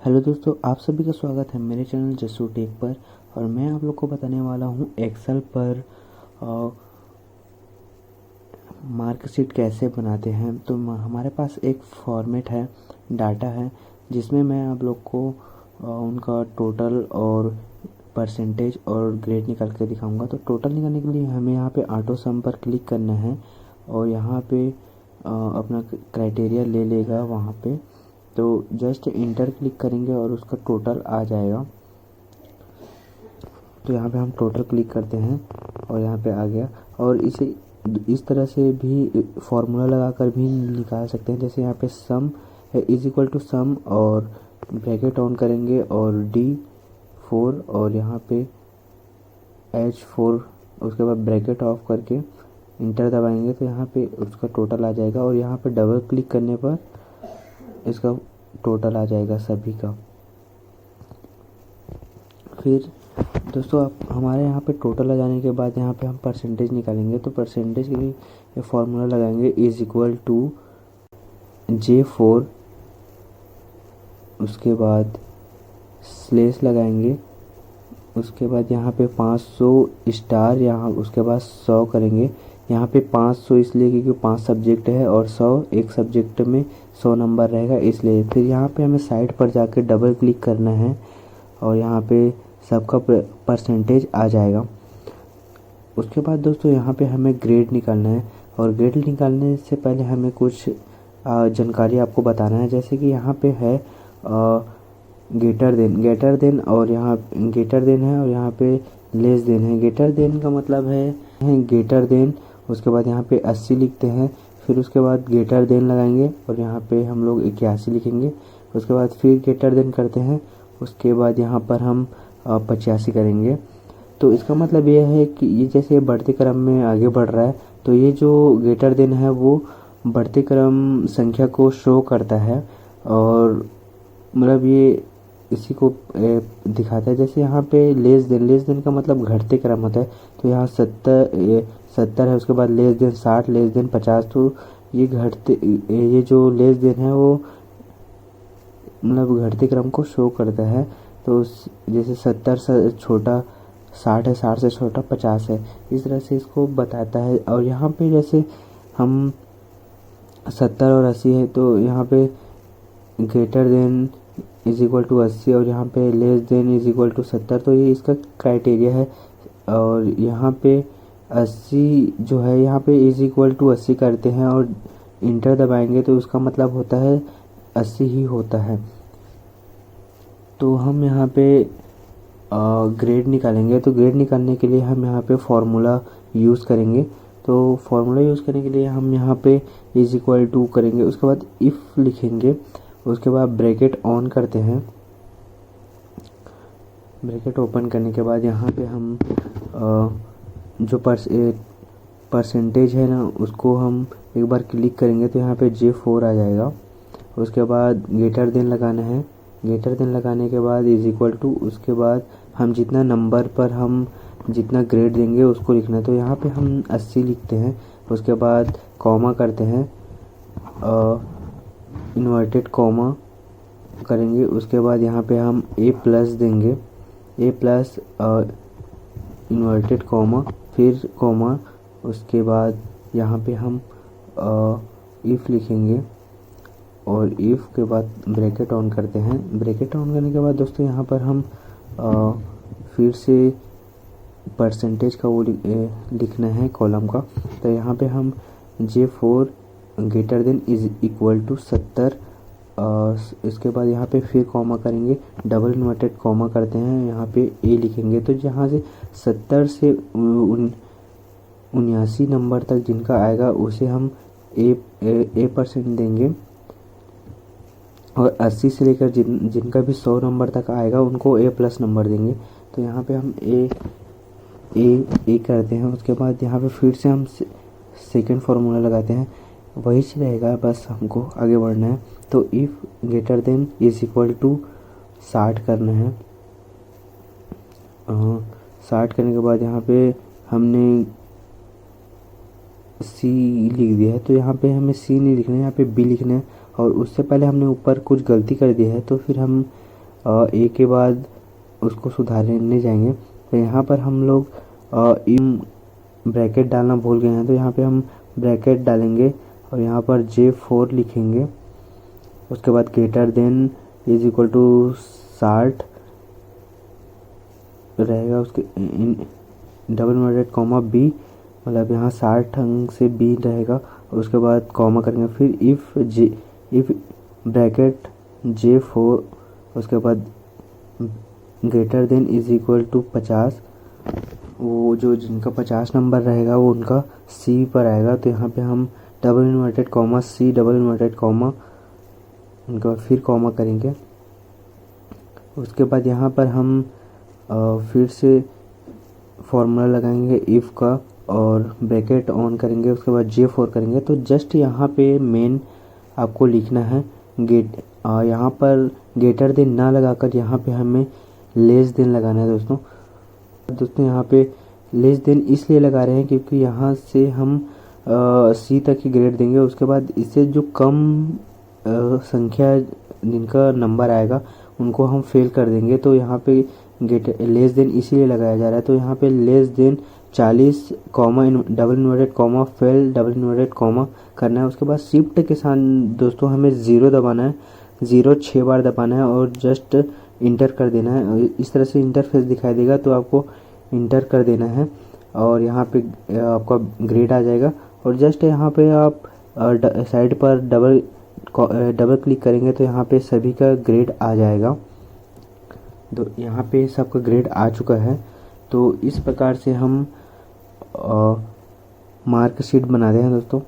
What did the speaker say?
Hello दोस्तों, आप सभी का स्वागत है मेरे चैनल जस्सू टेक पर। और मैं आप लोग को बताने वाला हूँ एक्सेल पर मार्कशीट कैसे बनाते हैं। तो हमारे पास एक फॉर्मेट है, डाटा है, जिसमें मैं आप लोग को उनका टोटल और परसेंटेज और ग्रेड निकाल के दिखाऊंगा। तो टोटल निकालने के लिए हमें यहाँ पे ऑटो सम पर क्लिक करना है और यहाँ पे अपना क्राइटेरिया ले लेगा वहाँ पे। तो जस्ट इंटर क्लिक करेंगे और उसका टोटल आ जाएगा। तो यहाँ पे हम टोटल क्लिक करते हैं और यहाँ पे आ गया। और इसे इस तरह से भी फॉर्मूला लगाकर भी निकाल सकते हैं। जैसे यहाँ पे सम है इज इक्वल टू सम और ब्रैकेट ऑन करेंगे और D4 और यहाँ पे H4, उसके बाद ब्रैकेट ऑफ करके इंटर दबाएंगे तो यहाँ पे उसका टोटल आ जाएगा। और यहाँ पे डबल क्लिक करने पर इसका टोटल आ जाएगा सभी का। फिर दोस्तों आप हमारे यहाँ पे टोटल आ जाने के बाद यहाँ पे हम परसेंटेज निकालेंगे। तो परसेंटेज के लिए ये फॉर्मूला लगाएंगे इज इक्वल टू J4, उसके बाद स्लेस लगाएंगे, उसके बाद यहाँ पे 500 स्टार, यहाँ उसके बाद 100 करेंगे। यहाँ पे 500 इसलिए क्योंकि 5 सब्जेक्ट है और 100 एक सब्जेक्ट में 100 नंबर रहेगा इसलिए। फिर यहाँ पे हमें साइड पर जाकर डबल क्लिक करना है और यहाँ पे सबका परसेंटेज आ जाएगा। उसके बाद दोस्तों यहाँ पे हमें ग्रेड निकालना है और ग्रेड निकालने से पहले हमें कुछ जानकारी आपको बताना है। जैसे कि यहाँ पे है गेटर देन और यहाँ गेटर देन है और यहाँ पे लेस देन है। गेटर देन का मतलब है गेटर देन, उसके बाद यहाँ पे 80 लिखते हैं, फिर उसके बाद गेटर देन लगाएंगे और यहाँ पे हम लोग 81 लिखेंगे। उसके बाद फिर गेटर देन करते हैं, उसके बाद यहाँ पर हम 85 करेंगे। तो इसका मतलब ये है कि ये जैसे बढ़ते क्रम में आगे बढ़ रहा है तो ये जो गेटर देन है वो बढ़ते क्रम संख्या को शो करता है और मतलब ये इसी को दिखाता है। जैसे यहाँ पे लेस देन का मतलब घटते क्रम होता है। तो यहाँ 70 है, उसके बाद लेस देन 60, लेस देन 50। तो ये ये जो लेस देन है वो मतलब घटते क्रम को शो करता है। तो जैसे 70 से छोटा 60 है, 60 से छोटा 50 है, इस तरह से इसको बताता है। और यहाँ पे जैसे हम 70 और 80 है तो यहाँ पे greater than is equal to 80 और यहाँ पे less than is equal to 70। तो ये इसका क्राइटेरिया है। और यहाँ पे 80 जो है यहाँ पे इज इक्वल टू 80 करते हैं और इंटर दबाएंगे तो उसका मतलब होता है 80 ही होता है। तो हम यहाँ पे ग्रेड निकालेंगे। तो ग्रेड निकालने के लिए हम यहाँ पे फॉर्मूला यूज़ करेंगे। तो फॉर्मूला यूज़ करने के लिए हम यहाँ पे इज इक्वल टू करेंगे, उसके बाद इफ़ लिखेंगे, उसके बाद ब्रैकेट ऑन करते हैं। ब्रैकेट ओपन करने के बाद यहाँ पे हम जो परसेंटेज है ना उसको हम एक बार क्लिक करेंगे तो यहाँ पे J4 आ जाएगा। उसके बाद गेटर देन लगाना है। गेटर देन लगाने के बाद इज इक्वल टू, उसके बाद हम जितना नंबर पर हम जितना ग्रेड देंगे उसको लिखना है। तो यहाँ पे हम 80 लिखते हैं, उसके बाद कॉमा करते हैं, इन्वर्टेड कॉमा करेंगे। उसके बाद यहाँ पे हम A+ देंगे, A+ इन्वर्टेड कॉमा फिर कॉमा। उसके बाद यहाँ पे हम इफ़ लिखेंगे और इफ़ के बाद ब्रैकेट ऑन करते हैं। ब्रैकेट ऑन करने के बाद दोस्तों यहाँ पर हम फिर से परसेंटेज का वो लिखना है कॉलम का। तो यहाँ पे हम J4 greater than is equal to 70। इसके बाद यहाँ पे फिर कॉमा करेंगे, डबल इन्वर्टेड कॉमा करते हैं, यहाँ पे A लिखेंगे। तो जहाँ से 70 से 79 नंबर तक जिनका आएगा उसे हम A% देंगे और 80 से लेकर जिनका भी 100 नंबर तक आएगा उनको A+ नंबर देंगे। तो यहाँ पे हम ए करते हैं। उसके बाद यहाँ पे फिर से हम सेकंड फार्मूला लगाते हैं, वही से रहेगा, बस हमको आगे बढ़ना है। तो if greater than is equal to 60 करना है। 60 करने के बाद यहाँ पे हमने C लिख दिया है तो यहाँ पे हमें C नहीं लिखना है, यहाँ पे B लिखना है। और उससे पहले हमने ऊपर कुछ गलती कर दी है तो फिर हम ए के बाद उसको सुधारने जाएंगे। तो यहाँ पर हम लोग इन ब्रैकेट डालना भूल गए हैं, तो यहाँ पे हम ब्रैकेट डालेंगे और यहाँ पर J4 लिखेंगे। उसके बाद greater than is equal to 60 रहेगा, उसके डबल इन्वर्टेड कॉमा बी, मतलब यहाँ 60 अंक से बी रहेगा और उसके बाद कॉमा करेंगे। फिर इफ़ ब्रैकेट J4 उसके बाद greater than is equal to 50, वो जो जिनका 50 नंबर रहेगा वो उनका सी पर आएगा। तो यहाँ पे हम double inverted comma C double inverted comma, उनके बाद फिर कॉमा करेंगे। उसके बाद यहाँ पर हम फिर से फॉर्मूला लगाएंगे इफ़ का और ब्रैकेट ऑन करेंगे, उसके बाद J4 करेंगे। तो जस्ट यहाँ पे मेन आपको लिखना है यहाँ पर ग्रेटर देन ना लगाकर यहाँ पे हमें लेस देन लगाना है दोस्तों। यहाँ पे लेस देन इसलिए लगा रहे हैं क्योंकि यहाँ से हम सी तक ही ग्रेड देंगे। उसके बाद इससे जो कम संख्या जिनका नंबर आएगा उनको हम फेल कर देंगे। तो यहाँ पे लेस देन इसीलिए लगाया जा रहा है। तो यहाँ पे less then 40 comma double inverted comma fail double inverted comma करना है। उसके बाद शिफ्ट के साथ दोस्तों हमें 0 दबाना है, 0 6 बार दबाना है और जस्ट इंटर कर देना है। इस तरह से इंटरफेस दिखाई देगा, तो आपको इंटर कर देना है और यहाँ पे आपका ग्रेड आ जाएगा। और जस्ट यहाँ पे आप साइड पर डबल क्लिक करेंगे तो यहाँ पे सभी का ग्रेड आ जाएगा। तो यहाँ पे सबका ग्रेड आ चुका है। तो इस प्रकार से हम मार्कशीट बनाते हैं दोस्तों।